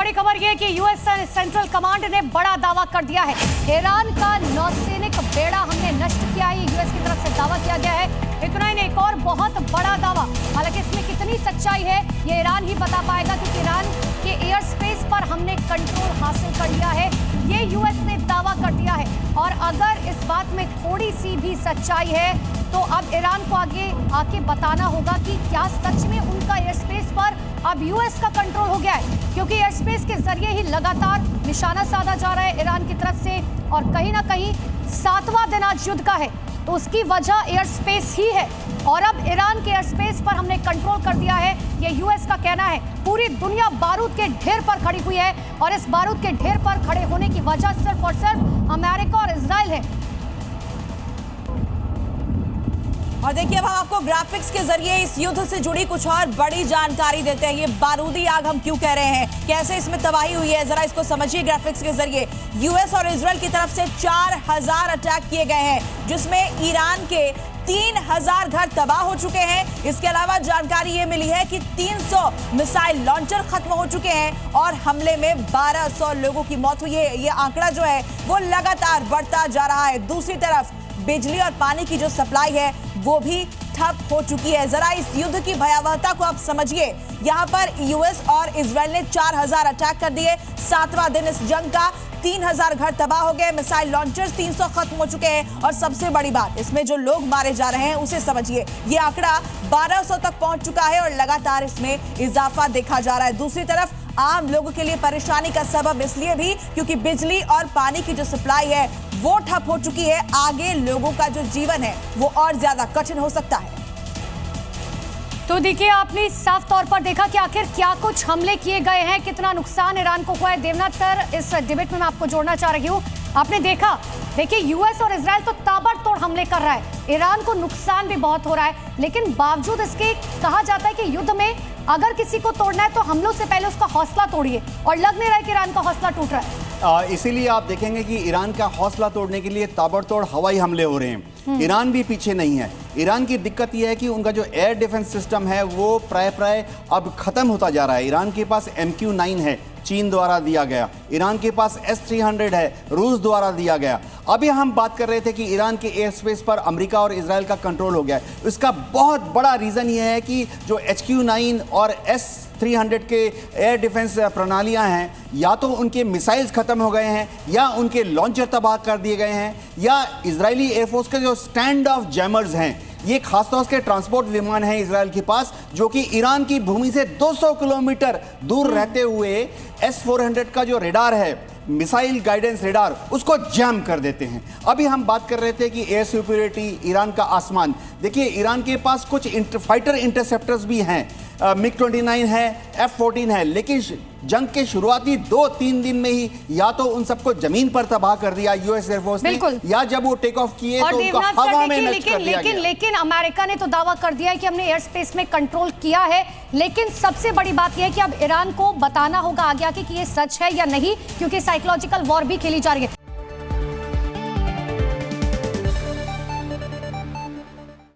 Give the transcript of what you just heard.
बड़ी खबर यह कि यूएस सेंट्रल कमांड ने बड़ा दावा कर दिया है। ईरान का नौसैनिक बेड़ा हमने नष्ट किया है, यूएस की तरफ से दावा किया गया है। इतना ही नहीं, एक और बहुत बड़ा दावा, हालांकि इसमें कितनी सच्चाई है ये ईरान ही बता पाएगा, क्योंकि ईरान के एयर स्पेस पर हमने कंट्रोल हासिल कर लिया है, ये यूएस ने दावा कर दिया है। और अगर इस बात में थोड़ी सी भी सच्चाई है तो अब ईरान को आगे आके बताना होगा कि क्या सच में उनका एयर स्पेस पर अब यूएस का कंट्रोल हो गया है, क्योंकि एयर स्पेस के जरिए ही लगातार निशाना साधा जा रहा है ईरान की तरफ से। और कहीं ना कहीं 7वां दिन आज युद्ध का है, तो उसकी वजह एयर स्पेस ही है। और अब ईरान के एयर स्पेस पर हमने कंट्रोल कर दिया है, ये यूएस का कहना है। पूरी दुनिया बारूद के ढेर पर खड़ी हुई है और इस बारूद के ढेर पर खड़े होने की वजह सिर्फ और सिर्फ अमेरिका और इजराइल है। और देखिए, अब हम आपको ग्राफिक्स के जरिए इस युद्ध से जुड़ी कुछ और बड़ी जानकारी देते हैं। ये बारूदी आग हम क्यों कह रहे हैं, कैसे इसमें तबाही हुई है, जरा इसको समझिए ग्राफिक्स के जरिए। यूएस और इजराइल की तरफ से 4000 अटैक किए गए हैं, जिसमें ईरान के 3000 घर तबाह हो चुके हैं। इसके अलावा जानकारी ये मिली है कि 300 मिसाइल लॉन्चर खत्म हो चुके हैं और हमले में 1200 लोगों की मौत हुई है। ये आंकड़ा जो है वो लगातार बढ़ता जा रहा है। दूसरी तरफ बिजली और पानी की जो सप्लाई है वो भी ठप हो चुकी है। जरा इस युद्ध की भयावहता को आप समझिए। यहाँ पर यूएस और इजराइल ने 4000 अटैक कर दिए। 7वां दिन इस जंग का, 3000 घर तबाह हो गए, मिसाइल लॉन्चर्स 300 खत्म हो चुके हैं। और सबसे बड़ी बात, इसमें जो लोग मारे जा रहे हैं उसे समझिए। ये आंकड़ा 1200 तक पहुंच चुका है और लगातार इसमें इजाफा देखा जा रहा है। दूसरी तरफ आम लोगों के लिए परेशानी का सबब इसलिए भी क्योंकि बिजली और पानी की जो सप्लाई है वो ठप हो चुकी है। आगे लोगों का जो जीवन है वो और ज्यादा कठिन हो सकता है। तो देखिए, आपने साफ तौर पर देखा कि आखिर क्या कुछ हमले किए गए हैं, कितना नुकसान ईरान को हुआ है। देवनाथ सर, इस डिबेट में मैं आपको जोड़ना चाह रही हूँ। आपने देखा, देखिए यूएस और इजराइल तो ताबड़तोड़ हमले कर रहा है, ईरान को नुकसान भी बहुत हो रहा है, लेकिन बावजूद इसके कहा जाता है कि युद्ध में अगर किसी को तोड़ना है तो हमलों से पहले उसका हौसला तोड़िए, और लग नहीं रहा है कि ईरान का हौसला टूट रहा है। इसीलिए आप देखेंगे कि ईरान का हौसला तोड़ने के लिए ताबड़तोड़ हवाई हमले हो रहे हैं। ईरान भी पीछे नहीं है। ईरान की दिक्कत यह है कि उनका जो एयर डिफेंस सिस्टम है वो प्राय अब खत्म होता जा रहा है। ईरान के पास MQ-9 है, चीन द्वारा दिया गया। ईरान के पास S-300 है, रूस द्वारा दिया गया। अभी हम बात कर रहे थे कि ईरान के एयर स्पेस पर अमेरिका और इजराइल का कंट्रोल हो गया है। इसका बहुत बड़ा रीज़न यह है कि जो HQ-9 और S-300 के एयर डिफेंस प्रणालियां हैं, या तो उनके मिसाइल्स खत्म हो गए हैं, या उनके लॉन्चर तबाह कर दिए गए हैं, या इजरायली एयरफोर्स के जो स्टैंड ऑफ जैमर्स हैं, ये खासतौर से ट्रांसपोर्ट विमान है इजराइल के पास, जो कि ईरान की भूमि से 200 किलोमीटर दूर रहते हुए S-400 का जो रेडार है, मिसाइल गाइडेंस रेडार, उसको जैम कर देते हैं। अभी हम बात कर रहे थे कि एयर सुपीरियरिटी, ईरान का आसमान। देखिए, ईरान के पास कुछ फाइटर इंटरसेप्टर्स भी हैं, MiG-29 है, F-14 है, लेकिन जंग के शुरुआती 2-3 दिन में ही या तो उन सबको जमीन पर तबाह कर दिया यूएस एयरफोर्स ने, या जब वो टेक ऑफ किए तो उनको हवा में नष्ट कर दिया गया। लेकिन अमेरिका ने तो दावा कर दिया है कि हमने एयर स्पेस में कंट्रोल किया है, लेकिन सबसे बड़ी बात यह है कि अब ईरान को बताना होगा आगे आके कि ये सच है या नहीं, क्योंकि साइकोलॉजिकल वॉर भी खेली जा रही है।